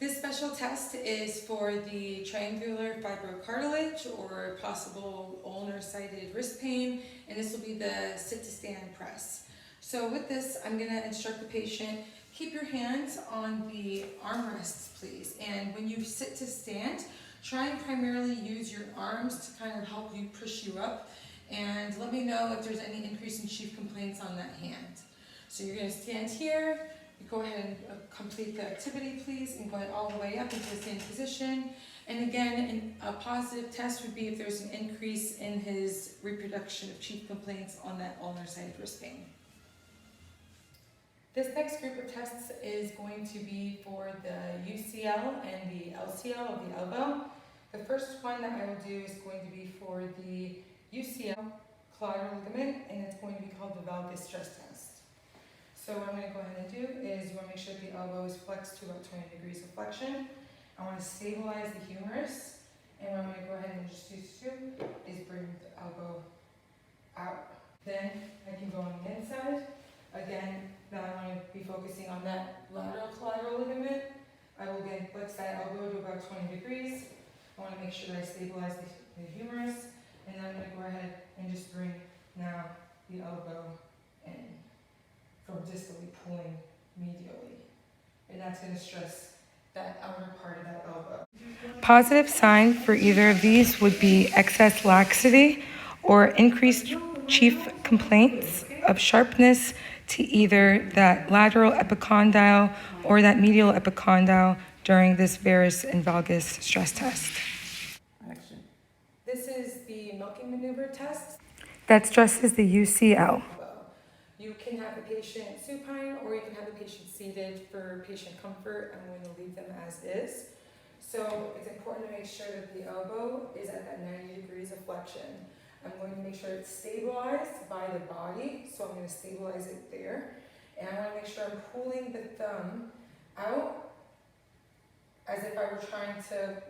This special test is for the triangular fibrocartilage or possible ulnar-sided wrist pain, and this will be the sit-to-stand press. So with this, I'm going to instruct the patient, keep your hands on the armrests, please. And when you sit to stand, try and primarily use your arms to kind of help you push you up. And let me know if there's any increase in chief complaints on that hand. So you're going to stand here. You go ahead and complete the activity, please, and go all the way up into the same position. And again, a positive test would be if there's an increase in his reproduction of chief complaints on that ulnar-sided wrist pain. This next group of tests is going to be for the UCL and the LCL of the elbow. The first one that I will do is going to be for the UCL collateral ligament, and it's going to be called the valgus stress test. So what I'm going to go ahead and do is you want to make sure that the elbow is flexed to about 20 degrees of flexion. I want to stabilize the humerus, and what I'm going to go ahead and just do is bring the elbow out. Then I can go on the inside. Again, now I want to be focusing on that lateral collateral ligament. I will again flex that elbow to about 20 degrees. I want to make sure that I stabilize the humerus, and then I'm going to go ahead and just bring now the elbow in from distally pulling medially. And that's going to stress that outer part of that elbow. Positive sign for either of these would be excess laxity or increased chief complaints of sharpness to either that lateral epicondyle or that medial epicondyle during this varus and valgus stress test. Action. This is the milking maneuver test. That stresses the UCL. You can have the patient supine or you can have the patient seated for patient comfort. I'm going to leave them as is. So it's important to make sure that the elbow is at that 90 degrees of flexion. I'm going to make sure it's stabilized by the body, so I'm going to stabilize it there. And I want to make sure I'm pulling the thumb out as if I were trying to,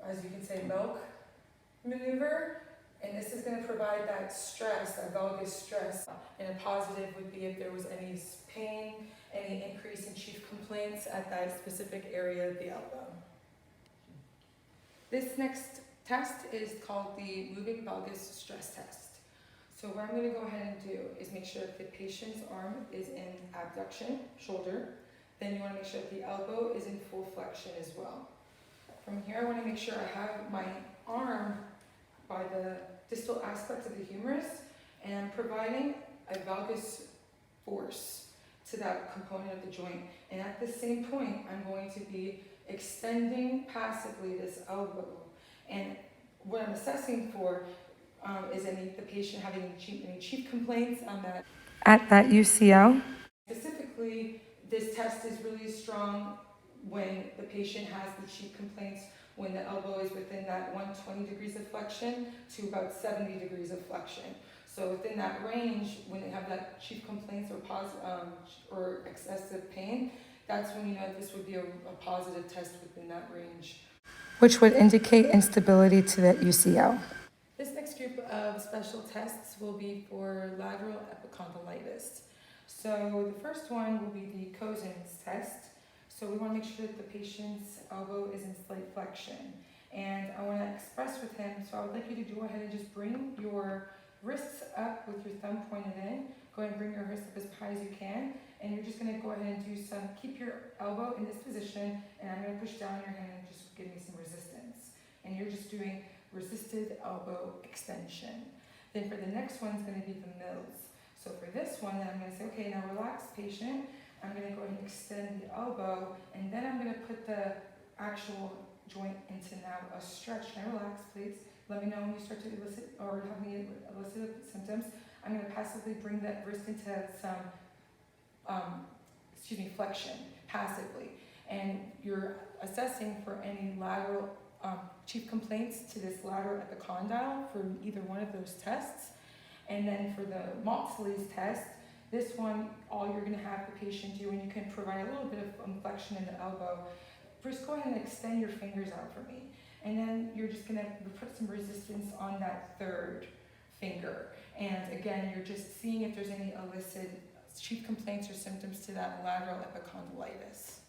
as you can say, milk maneuver. And this is going to provide that stress, that valgus stress. And a positive would be if there was any pain, any increase in chief complaints at that specific area of the elbow. This next test is called the moving valgus stress test. So what I'm going to go ahead and do is make sure that the patient's arm is in abduction, shoulder. Then you want to make sure that the elbow is in full flexion as well. From here, I want to make sure I have my arm by the distal aspect of the humerus, and I'm providing a valgus force to that component of the joint. And at the same point, I'm going to be extending passively this elbow. And what I'm assessing for is the patient having any chief complaints on that. At that UCL. Specifically, this test is really strong when the patient has the chief complaints when the elbow is within that 120 degrees of flexion to about 70 degrees of flexion. So within that range, when they have that chief complaints or excessive pain, that's when you know this would be a positive test within that range, which would indicate instability to that UCL. This next group of special tests will be for lateral epicondylitis. So the first one will be the Cosen's test. So we want to make sure that the patient's elbow is in slight flexion. And I want to express with him, so I would like you to go ahead and just bring your wrists up with your thumb pointed in. Go ahead and bring your wrist up as high as you can. And you're just going to go ahead and keep your elbow in this position. And I'm going to push down your hand and just give me some resistance. And you're just doing resisted elbow extension. Then for the next one is going to be the Mills. So for this one, I'm going to say, okay, now relax, patient. I'm going to go ahead and extend the elbow, and then I'm going to put the actual joint into now a stretch. Now relax, please. Let me know when you start to elicit or have me elicit symptoms. I'm going to passively bring that wrist into some, flexion, passively. And you're assessing for any lateral chief complaints to this lateral epicondyle for either one of those tests. And then for the Maudsley's test, this one, all you're going to have the patient do, and you can provide a little bit of flexion in the elbow. First, go ahead and extend your fingers out for me. And then you're just going to put some resistance on that third finger. And again, you're just seeing if there's any chief complaints or symptoms to that lateral epicondylitis.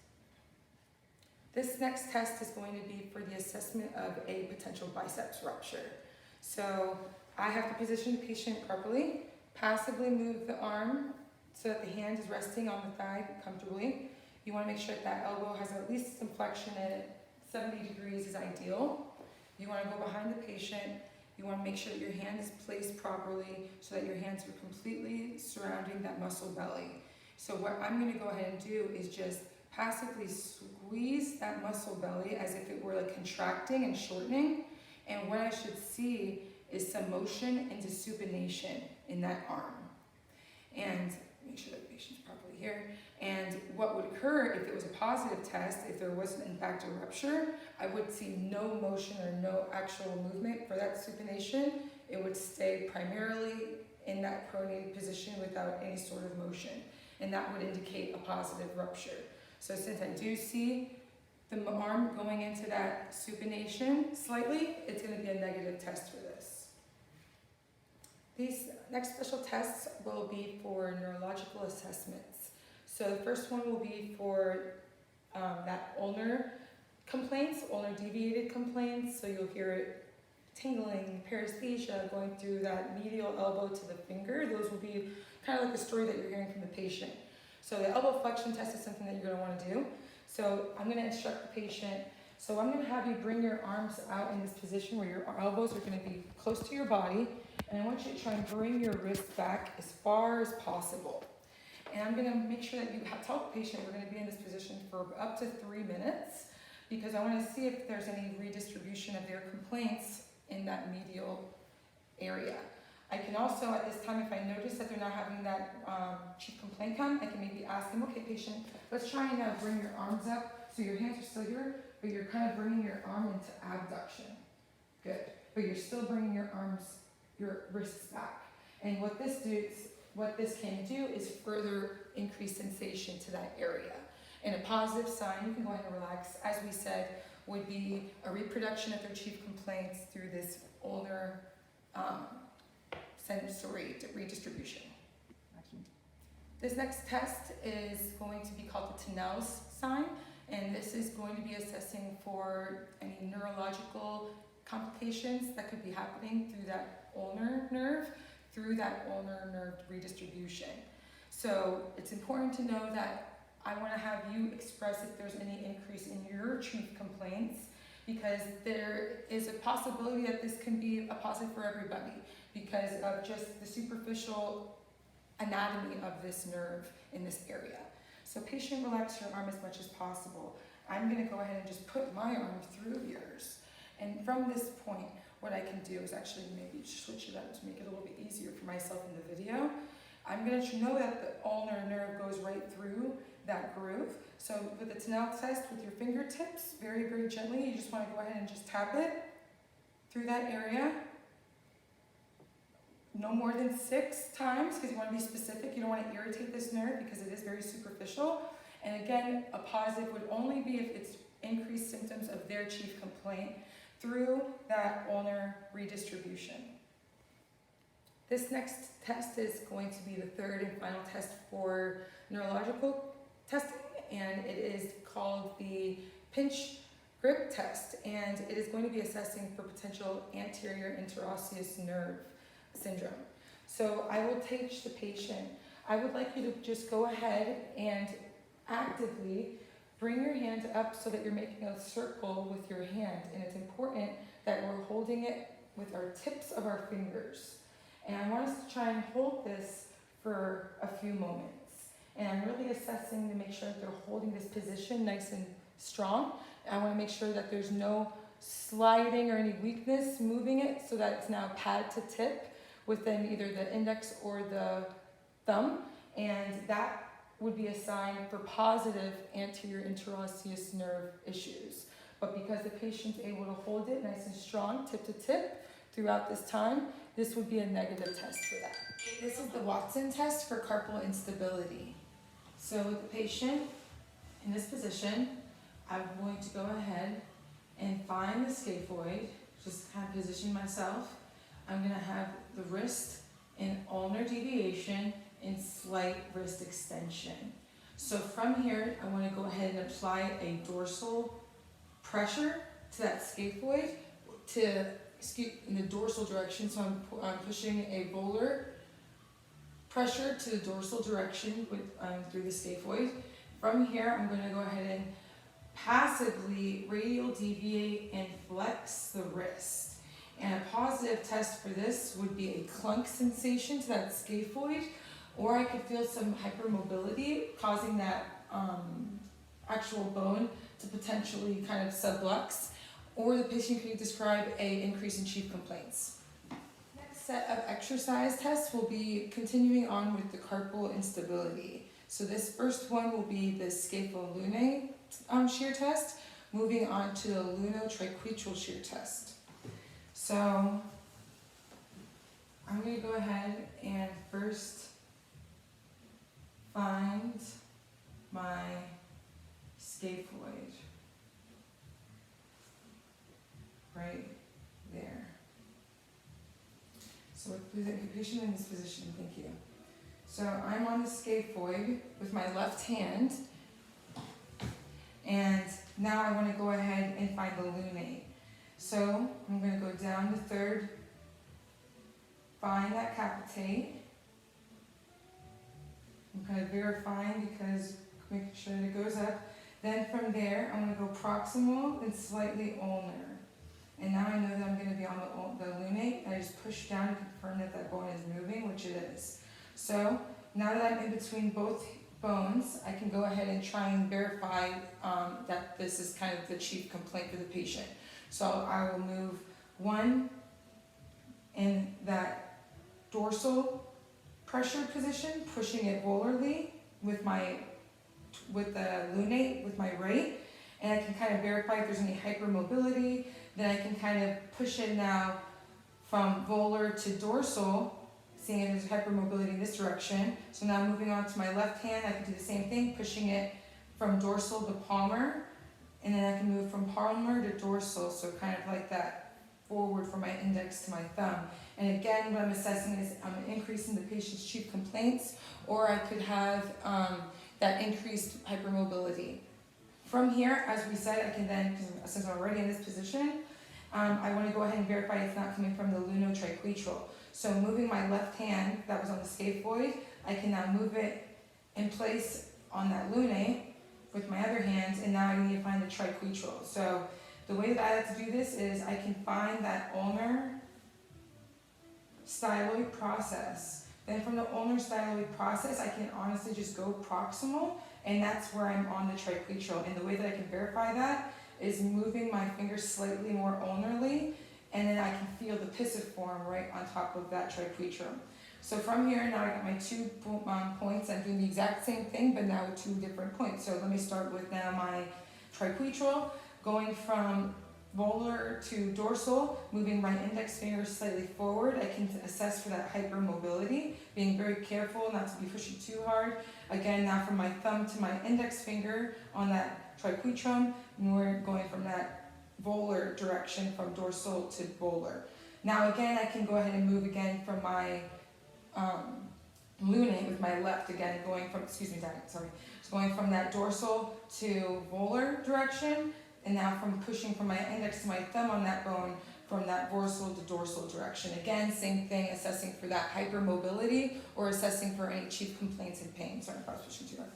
This next test is going to be for the assessment of a potential biceps rupture. So I have to position the patient properly, passively move the arm so that the hand is resting on the thigh comfortably. You want to make sure that elbow has at least some flexion in it. 70 degrees is ideal. You want to go behind the patient. You want to make sure that your hand is placed properly so that your hands are completely surrounding that muscle belly. So what I'm going to go ahead and do is just passively squeeze that muscle belly as if it were like contracting and shortening. And what I should see is some motion into supination in that arm. And make sure that the patient's properly here. And what would occur if it was a positive test, if there wasn't in fact a rupture, I would see no motion or no actual movement for that supination. It would stay primarily in that pronated position without any sort of motion. And that would indicate a positive rupture. So since I do see the arm going into that supination slightly, it's going to be a negative test for this. These next special tests will be for neurological assessments. So the first one will be for that ulnar complaints, ulnar deviated complaints. So you'll hear it tingling, paresthesia, going through that medial elbow to the finger. Those will be kind of like the story that you're hearing from the patient. So the elbow flexion test is something that you're going to want to do. So I'm going to instruct the patient. So I'm going to have you bring your arms out in this position where your elbows are going to be close to your body. And I want you to try and bring your wrist back as far as possible. And I'm going to make sure that you tell the patient we're going to be in this position for up to 3 minutes because I want to see if there's any redistribution of their complaints in that medial area. I can also, at this time, if I notice that they're not having that chief complaint come, I can maybe ask them, okay, patient, let's try and bring your arms up so your hands are still here, but you're kind of bringing your arm into abduction. Good. But you're still bringing your wrists back. And what this can do is further increase sensation to that area. And a positive sign, you can go ahead and relax, as we said, would be a reproduction of their chief complaints through this ulnar sensory redistribution. This next test is going to be called the Tinel's sign, and this is going to be assessing for any neurological complications that could be happening through that ulnar nerve, redistribution. So it's important to know that I want to have you express if there's any increase in your chief complaints, because there is a possibility that this can be a positive for everybody because of just the superficial anatomy of this nerve in this area. So patient, relax your arm as much as possible. I'm going to go ahead and just put my arm through yours. And from this point, what I can do is actually maybe switch it up to make it a little bit easier for myself in the video. I'm going to know that the ulnar nerve goes right through that groove. So with the Tinel test, with your fingertips, very, very gently, you just want to go ahead and just tap it through that area. No more than 6 times, because you want to be specific. You don't want to irritate this nerve because it is very superficial. And again, a positive would only be if it's increased symptoms of their chief complaint through that ulnar redistribution. This next test is going to be the third and final test for neurological testing, and it is called the pinch grip test, and it is going to be assessing for potential anterior interosseous nerve syndrome. So I will teach the patient, I would like you to just go ahead and actively bring your hand up so that you're making a circle with your hand, and it's important that we're holding it with our tips of our fingers. And I want us to try and hold this for a few moments. And I'm really assessing to make sure that they're holding this position nice and strong. I want to make sure that there's no sliding or any weakness moving it so that it's now pad to tip within either the index or the thumb. And that would be a sign for positive anterior interosseous nerve issues. But because the patient's able to hold it nice and strong, tip to tip, throughout this time, this would be a negative test for that. This is the Watson test for carpal instability. So with the patient in this position, I'm going to go ahead and find the scaphoid, just kind of position myself. I'm going to have the wrist in ulnar deviation and slight wrist extension. So from here, I want to go ahead and apply a dorsal pressure to that scaphoid to in the dorsal direction. So I'm pushing a volar pressure to the dorsal direction with through the scaphoid. From here, I'm going to go ahead and passively radial deviate and flex the wrist. And a positive test for this would be a clunk sensation to that scaphoid, or I could feel some hypermobility causing that actual bone to potentially kind of sublux, or the patient could describe an increase in chief complaints. Next set of exercise tests will be continuing on with the carpal instability. So this first one will be the scapholunate shear test, moving on to the lunotriquetral shear test. So I'm going to go ahead and first find my scaphoid right there. So with the patient in this position, thank you. So I'm on the scaphoid with my left hand, and now I want to go ahead and find the lunate. So I'm going to go down the third, find that capitate. I'm kind of verifying because making sure that it goes up. Then from there, I'm going to go proximal and slightly ulnar. And now I know that I'm going to be on the lunate. I just push down to confirm that that bone is moving, which it is. So now that I'm in between both bones, I can go ahead and try and verify that this is kind of the chief complaint for the patient. So I will move one in that dorsal pressure position, pushing it volarly with the lunate with my right, and I can kind of verify if there's any hypermobility. Then I can kind of push it now from volar to dorsal, seeing if there's hypermobility in this direction. So now moving on to my left hand, I can do the same thing, pushing it from dorsal to palmar, and then I can move from palmar to dorsal, so kind of like that forward from my index to my thumb. And again, what I'm assessing is I'm increasing the patient's chief complaints, or I could have that increased hypermobility. From here, as we said, I can then, since I'm already in this position, I want to go ahead and verify it's not coming from the lunotriquetral. So moving my left hand that was on the scaphoid, I can now move it in place on that lunate with my other hand, and now I need to find the triquetral. So the way that I like to do this is I can find that ulnar styloid process. Then from the ulnar styloid process, I can honestly just go proximal, and that's where I'm on the triquetral. And the way that I can verify that is moving my fingers slightly more ulnarly, and then I can feel the pisiform right on top of that triquetral. So from here, now I got my 2 points. I'm doing the exact same thing, but now with 2 different points. So let me start with now my triquetral, going from volar to dorsal, moving my index finger slightly forward. I can assess for that hypermobility, being very careful not to be pushing too hard. Again, now from my thumb to my index finger on that triquetrum, and we're going from that volar direction from dorsal to volar. Now again, I can go ahead and move again from my lunate with my left, again going from, going from that dorsal to volar direction, and now from pushing from my index to my thumb on that bone from that dorsal to dorsal direction. Again, same thing, assessing for that hypermobility or assessing for any chief complaints and pain. Sorry if I was pushing too hard.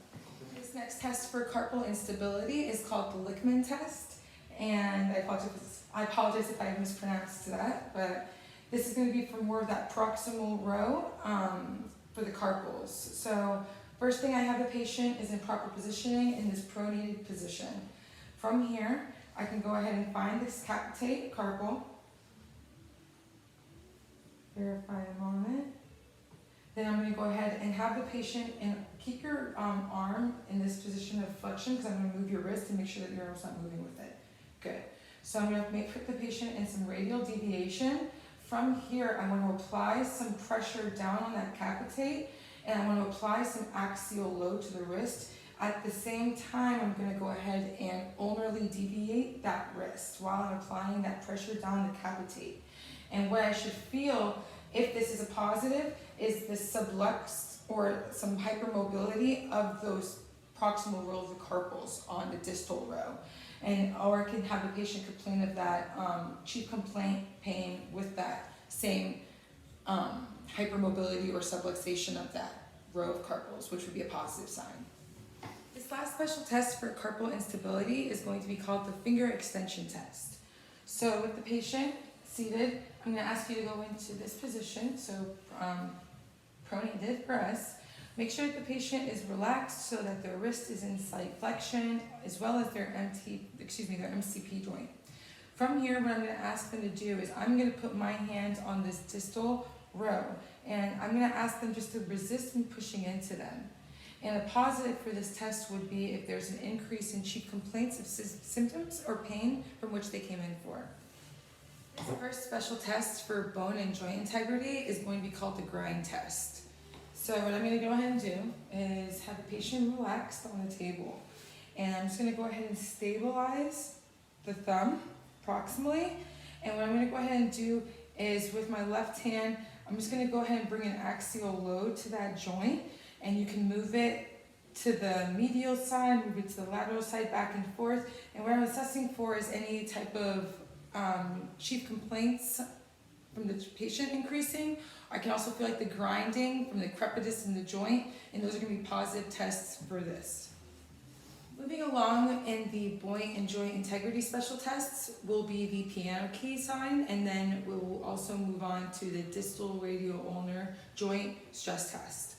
This next test for carpal instability is called the Lickman test, and I apologize if I mispronounced that, but this is going to be for more of that proximal row for the carpals. So first thing I have the patient is in proper positioning in this pronated position. From here, I can go ahead and find this capitate carpal. Verify a moment. Then I'm going to go ahead and have the patient and keep your arm in this position of flexion, because I'm going to move your wrist to make sure that your arm's not moving with it. Good. So I'm going to put the patient in some radial deviation. From here, I want to apply some pressure down on that capitate, and I want to apply some axial load to the wrist. At the same time, I'm going to go ahead and ulnarly deviate that wrist while I'm applying that pressure down the capitate. And what I should feel, if this is a positive, is the sublux or some hypermobility of those proximal row of the carpals on the distal row. Or I can have the patient complain of that chief complaint pain with that same hypermobility or subluxation of that row of carpals, which would be a positive sign. This last special test for carpal instability is going to be called the finger extension test. So with the patient seated, I'm going to ask you to go into this position, so pronated for us. Make sure that the patient is relaxed so that their wrist is in slight flexion, as well as their MCP joint. From here, what I'm going to ask them to do is I'm going to put my hands on this distal row, and I'm going to ask them just to resist me pushing into them. And a positive for this test would be if there's an increase in chief complaints of symptoms or pain from which they came in for. This first special test for bone and joint integrity is going to be called the grind test. So what I'm going to go ahead and do is have the patient relaxed on the table. And I'm just going to go ahead and stabilize the thumb proximally. And what I'm going to go ahead and do is with my left hand, I'm just going to go ahead and bring an axial load to that joint. And you can move it to the medial side, move it to the lateral side, back and forth. And what I'm assessing for is any type of chief complaints from the patient increasing. I can also feel like the grinding from the crepitus in the joint, and those are going to be positive tests for this. Moving along in the bone and joint integrity special tests will be the piano key sign, and then we'll also move on to the distal radial ulnar joint stress test.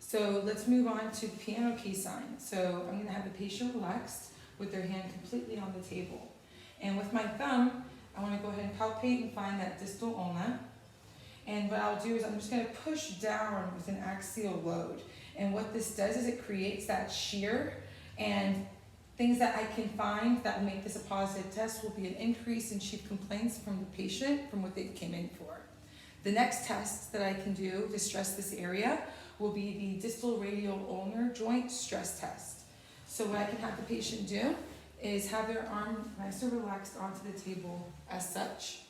So let's move on to the piano key sign. So I'm going to have the patient relaxed with their hand completely on the table. And with my thumb, I want to go ahead and palpate and find that distal ulna. And what I'll do is I'm just going to push down with an axial load. And what this does is it creates that shear, and things that I can find that will make this a positive test will be an increase in chief complaints from the patient from what they came in for. The next test that I can do to stress this area will be the distal radial ulnar joint stress test. So what I can have the patient do is have their arm nice and relaxed onto the table as such.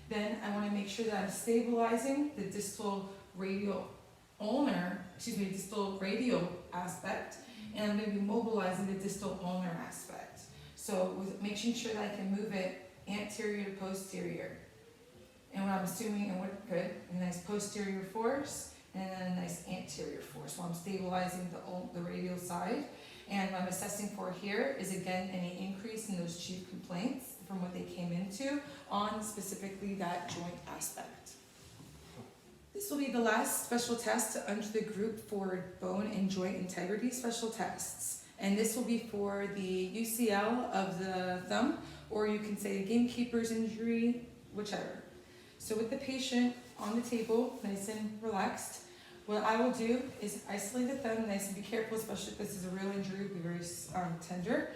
Then I want to make sure that I'm stabilizing the distal radial aspect, and I'm going to be mobilizing the distal ulnar aspect. So with making sure that I can move it anterior to posterior. And what I'm assuming, and what good, a nice posterior force and then a nice anterior force while I'm stabilizing the radial side. And what I'm assessing for here is again any increase in those chief complaints from what they came into on specifically that joint aspect. This will be the last special test under the group for bone and joint integrity special tests. And this will be for the UCL of the thumb, or you can say the gamekeeper's injury, whichever. So with the patient on the table, nice and relaxed, what I will do is isolate the thumb, nice and be careful, especially if this is a real injury, it'll be very tender.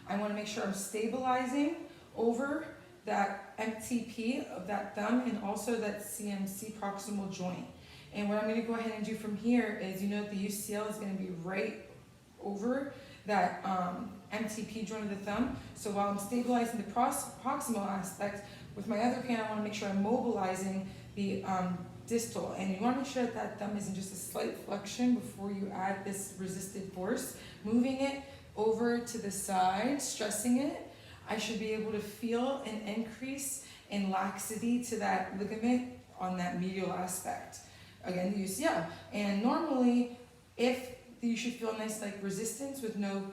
I want to make sure I'm stabilizing over that MTP of that thumb and also that CMC proximal joint. And what I'm going to go ahead and do from here is, the UCL is going to be right over that MTP joint of the thumb. So while I'm stabilizing the proximal aspect, with my other hand I want to make sure I'm mobilizing the distal, and you want to make sure that that thumb is in just a slight flexion before you add this resisted force. Moving it over to the side, stressing it, I should be able to feel an increase in laxity to that ligament on that medial aspect. Again, the UCL. And normally, you should feel nice like resistance with no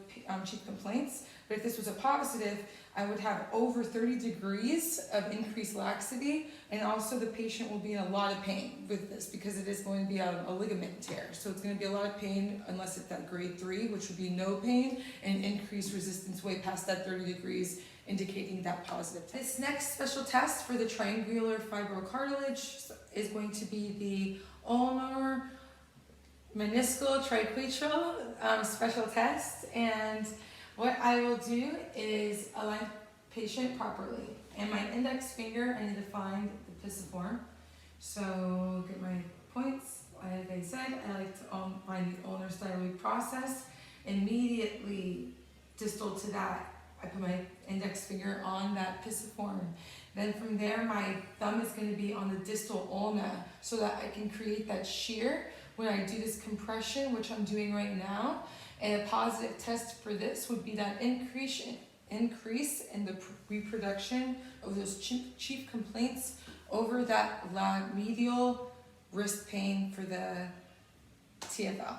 chief complaints, but if this was a positive, I would have over 30 degrees of increased laxity, and also the patient will be in a lot of pain with this because it is going to be a ligament tear. So it's going to be a lot of pain unless it's at grade 3, which would be no pain, and increased resistance way past that 30 degrees, indicating that positive. This next special test for the triangular fibrocartilage is going to be the ulnar meniscal triquetral special test. And what I will do is align the patient properly. And my index finger, I need to find the pisiform. So get my points. Like I said, I like to find the ulnar styloid process. Immediately distal to that, I put my index finger on that pisiform. Then from there, my thumb is going to be on the distal ulna so that I can create that shear when I do this compression, which I'm doing right now. And a positive test for this would be that increase in the reproduction of those chief complaints over that medial wrist pain for the TFL.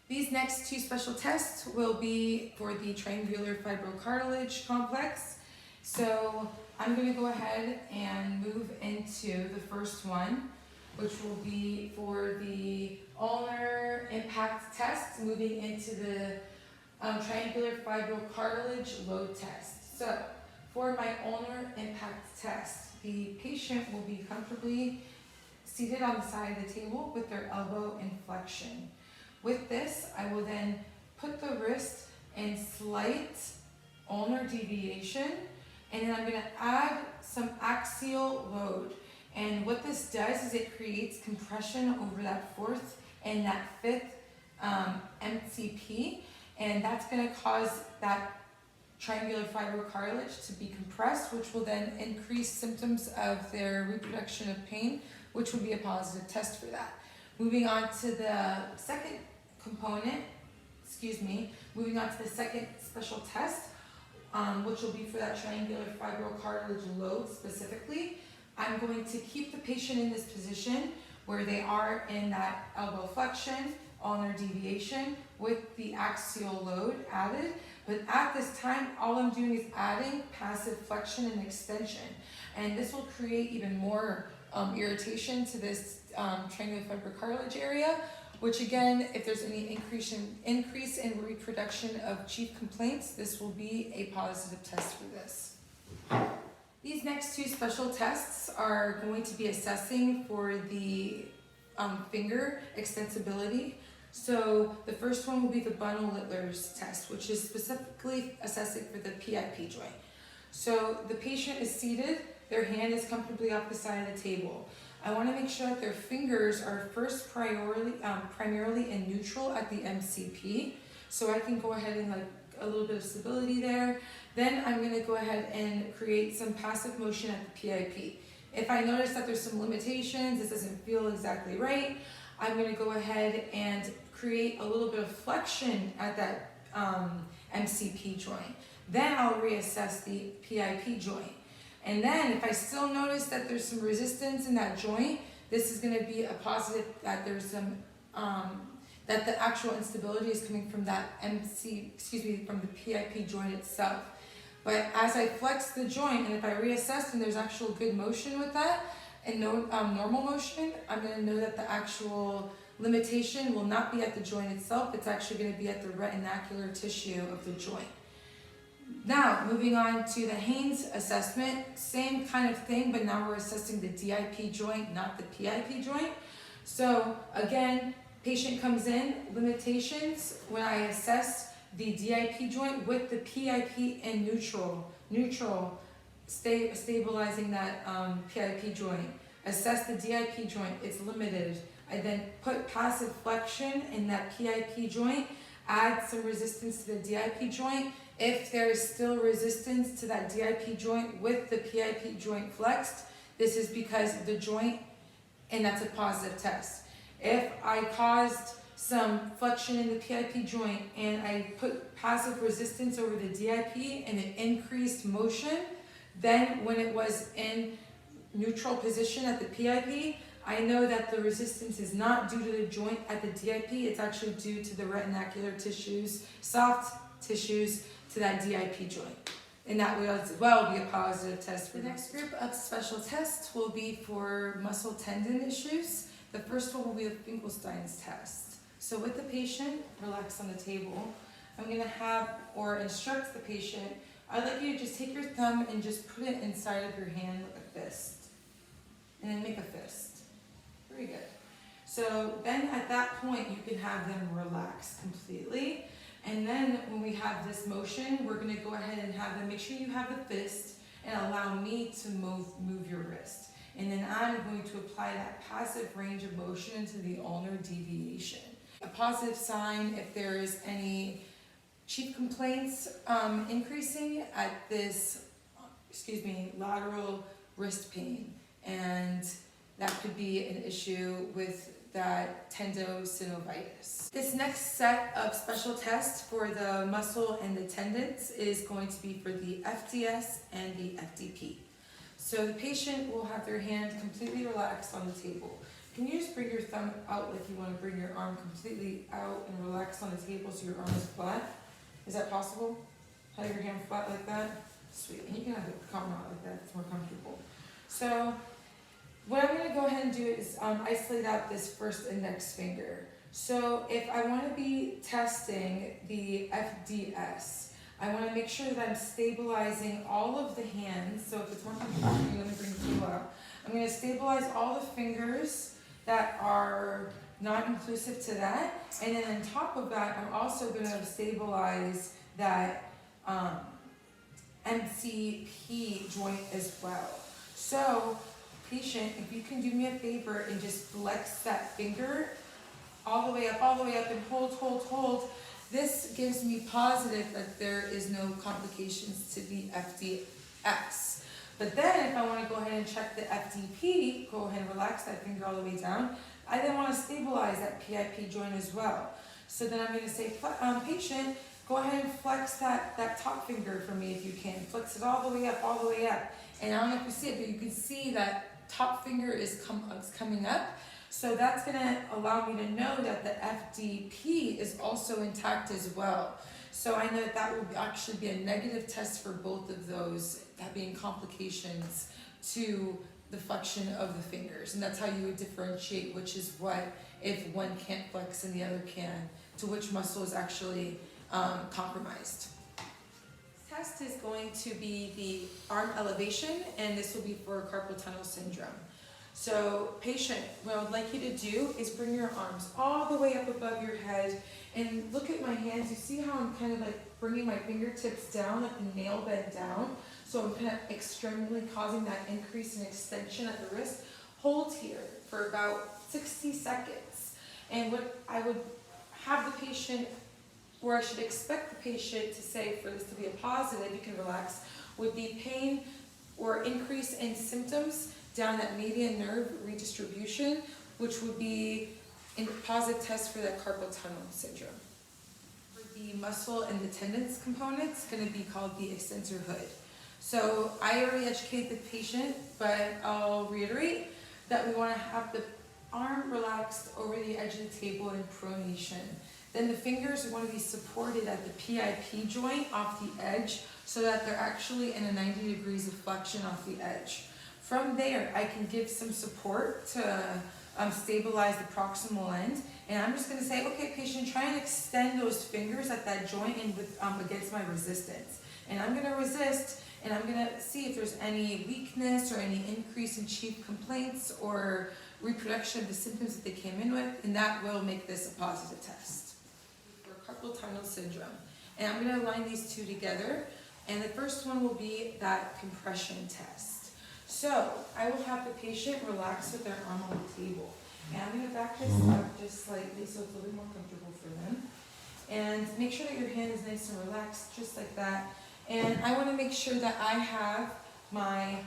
These next two special tests will be for the triangular fibrocartilage complex. So I'm going to go ahead and move into the first one, which will be for the ulnar impact test, moving into the triangular fibrocartilage load test. So for my ulnar impact test, the patient will be comfortably seated on the side of the table with their elbow in flexion. With this, I will then put the wrist in slight ulnar deviation, and then I'm going to add some axial load. And what this does is it creates compression over that fourth and that fifth MCP, and that's going to cause that triangular fibrocartilage to be compressed, which will then increase symptoms of their reproduction of pain, which would be a positive test for that. Moving on to the second component, moving on to the second special test, which will be for that triangular fibrocartilage load specifically. I'm going to keep the patient in this position where they are in that elbow flexion, ulnar deviation with the axial load added. But at this time, all I'm doing is adding passive flexion and extension. And this will create even more irritation to this triangular fibrocartilage area, which again, if there's any increase in reproduction of chief complaints, this will be a positive test for this. These next two special tests are going to be assessing for the finger extensibility. So the first one will be the Bunner-Littler's test, which is specifically assessing for the PIP joint. So the patient is seated, their hand is comfortably off the side of the table. I want to make sure that their fingers are first primarily in neutral at the MCP, so I can go ahead and like a little bit of stability there. Then I'm going to go ahead and create some passive motion at the PIP. If I notice that there's some limitations, this doesn't feel exactly right, I'm going to go ahead and create a little bit of flexion at that MCP joint. Then I'll reassess the PIP joint. And then if I still notice that there's some resistance in that joint, this is going to be a positive that there's some, that the actual instability is coming from that from the PIP joint itself. But as I flex the joint, and if I reassess and there's actual good motion with that, and no normal motion, I'm going to know that the actual limitation will not be at the joint itself, it's actually going to be at the retinacular tissue of the joint. Now, moving on to the Haynes assessment, same kind of thing, but now we're assessing the DIP joint, not the PIP joint. So again, patient comes in, limitations when I assess the DIP joint with the PIP in neutral, stabilizing that PIP joint. Assess the DIP joint, it's limited. I then put passive flexion in that PIP joint, add some resistance to the DIP joint. If there is still resistance to that DIP joint with the PIP joint flexed, this is because the joint, and that's a positive test. If I caused some flexion in the PIP joint and I put passive resistance over the DIP and it increased motion, then when it was in neutral position at the PIP, I know that the resistance is not due to the joint at the DIP, it's actually due to the retinacular tissues, soft tissues to that DIP joint. And that will as well be a positive test for the next group of special tests will be for muscle tendon issues. The first one will be the Finkelstein's test. So with the patient, relax on the table. I'm going to have, or instruct the patient, I'd like you to just take your thumb and just put it inside of your hand like a fist. And then make a fist. Very good. So then at that point, you can have them relax completely. And then when we have this motion, we're going to go ahead and have them, make sure you have the fist and allow me to move your wrist. And then I'm going to apply that passive range of motion to the ulnar deviation. A positive sign if there is any chief complaints increasing at this, lateral wrist pain. And that could be an issue with that tendinosynovitis. This next set of special tests for the muscle and the tendons is going to be for the FDS and the FDP. So the patient will have their hand completely relaxed on the table. Can you just bring your thumb out like you want to bring your arm completely out and relax on the table so your arm is flat? Is that possible? Have your hand flat like that? Sweet. And you can have it come out like that, it's more comfortable. So what I'm going to go ahead and do is isolate out this first index finger. So if I want to be testing the FDS, I want to make sure that I'm stabilizing all of the hands. So if it's more comfortable for you, let me bring the table out. I'm going to stabilize all the fingers that are not inclusive to that. And then on top of that, I'm also going to stabilize that MCP joint as well. So patient, if you can do me a favor and just flex that finger all the way up, and hold. This gives me positive that there is no complications to the FDS. But then if I want to go ahead and check the FDP, go ahead and relax that finger all the way down. I then want to stabilize that PIP joint as well. So then I'm going to say, patient, go ahead and flex that top finger for me if you can. Flex it all the way up. And I don't know if you see it, but you can see that top finger is coming up. So that's going to allow me to know that the FDP is also intact as well. So I know that would actually be a negative test for both of those, that being complications to the flexion of the fingers. And that's how you would differentiate which is what, if one can't flex and the other can, to which muscle is actually compromised. This test is going to be the arm elevation, and this will be for carpal tunnel syndrome. So patient, what I would like you to do is bring your arms all the way up above your head and look at my hands. You see how I'm kind of like bringing my fingertips down, like the nail bed down. So I'm kind of extremely causing that increase in extension at the wrist. Hold here for about 60 seconds. And what I would have the patient, or I should expect the patient to say for this to be a positive, you can relax, would be pain or increase in symptoms down that median nerve redistribution, which would be a positive test for that carpal tunnel syndrome. For the muscle and the tendons component, it's going to be called the extensor hood. So I already educated the patient, but I'll reiterate that we want to have the arm relaxed over the edge of the table in pronation. Then the fingers want to be supported at the PIP joint off the edge so that they're actually in a 90 degrees of flexion off the edge. From there, I can give some support to stabilize the proximal end. And I'm just going to say, okay, patient, try and extend those fingers at that joint and with, against my resistance. And I'm going to resist, and I'm going to see if there's any weakness or any increase in chief complaints or reproduction of the symptoms that they came in with, and that will make this a positive test for carpal tunnel syndrome. And I'm going to align these two together, and the first one will be that compression test. So I will have the patient relax with their arm on the table. And I'm going to back this up just slightly so it's a little more comfortable for them. And make sure that your hand is nice and relaxed, just like that. And I want to make sure that I have my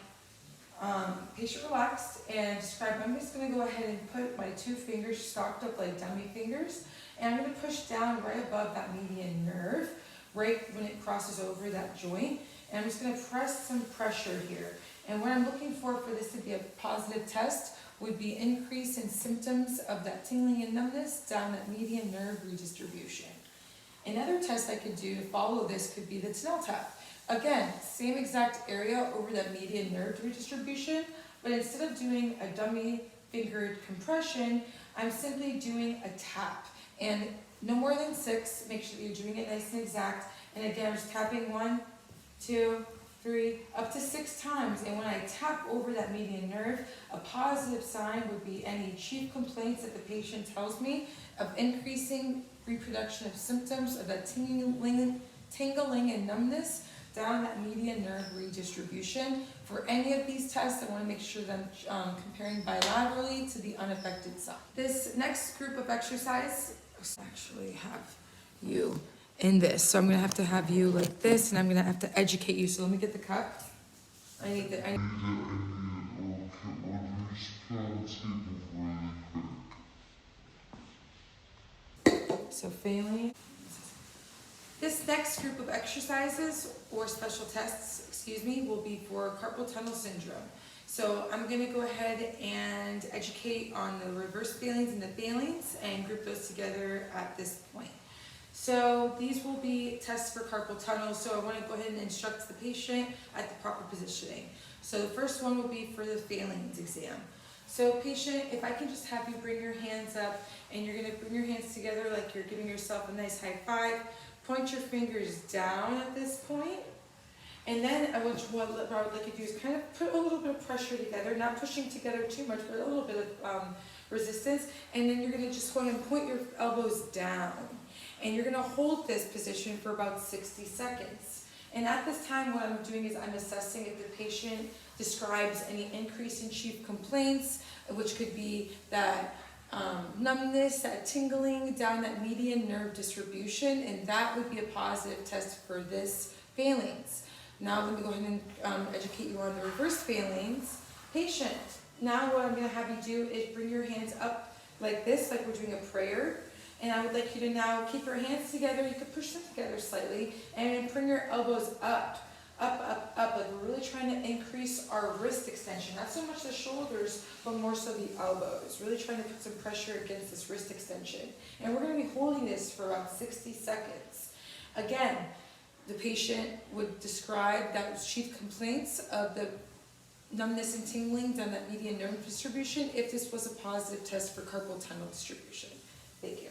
patient relaxed and describe. I'm just going to go ahead and put my two fingers stocked up like dummy fingers. And I'm going to push down right above that median nerve, right when it crosses over that joint. And I'm just going to press some pressure here. And what I'm looking for this to be a positive test would be increase in symptoms of that tingling and numbness down that median nerve redistribution. Another test I could do to follow this could be the Snell tap. Again, same exact area over that median nerve redistribution, but instead of doing a dummy fingered compression, I'm simply doing a tap. And no more than 6, make sure that you're doing it nice and exact. And again, I'm just tapping 1, 2, 3, up to 6 times. And when I tap over that median nerve, a positive sign would be any chief complaints that the patient tells me of increasing reproduction of symptoms of that tingling and numbness down that median nerve redistribution. For any of these tests, I want to make sure that I'm comparing bilaterally to the unaffected side. This next group of exercise actually have you in this. So I'm going to have you like this, and I'm going to have to educate you. So let me get the cup. I need the... So failing. This next group of exercises or special tests, will be for carpal tunnel syndrome. So I'm going to go ahead and educate on the reverse failings and the failings and group those together at this point. So these will be tests for carpal tunnel. So I want to go ahead and instruct the patient at the proper positioning. So the first one will be for the failings exam. So patient, if I can just have you bring your hands up, and you're going to bring your hands together like you're giving yourself a nice high five. Point your fingers down at this point. And then what I would like you to do is kind of put a little bit of pressure together, not pushing together too much, but a little bit of resistance. And then you're going to just go ahead and point your elbows down. And you're going to hold this position for about 60 seconds. And at this time, what I'm doing is I'm assessing if the patient describes any increase in chief complaints, which could be that numbness, that tingling down that median nerve distribution, and that would be a positive test for this failings. Now let me go ahead and educate you on the reverse failings. Patient, now what I'm going to have you do is bring your hands up like this, like we're doing a prayer. And I would like you to now keep your hands together. You could push them together slightly and bring your elbows up, like we're really trying to increase our wrist extension. Not so much the shoulders, but more so the elbows. Really trying to put some pressure against this wrist extension. And we're going to be holding this for about 60 seconds. Again, the patient would describe that chief complaints of the numbness and tingling down that median nerve distribution if this was a positive test for carpal tunnel distribution. Thank you.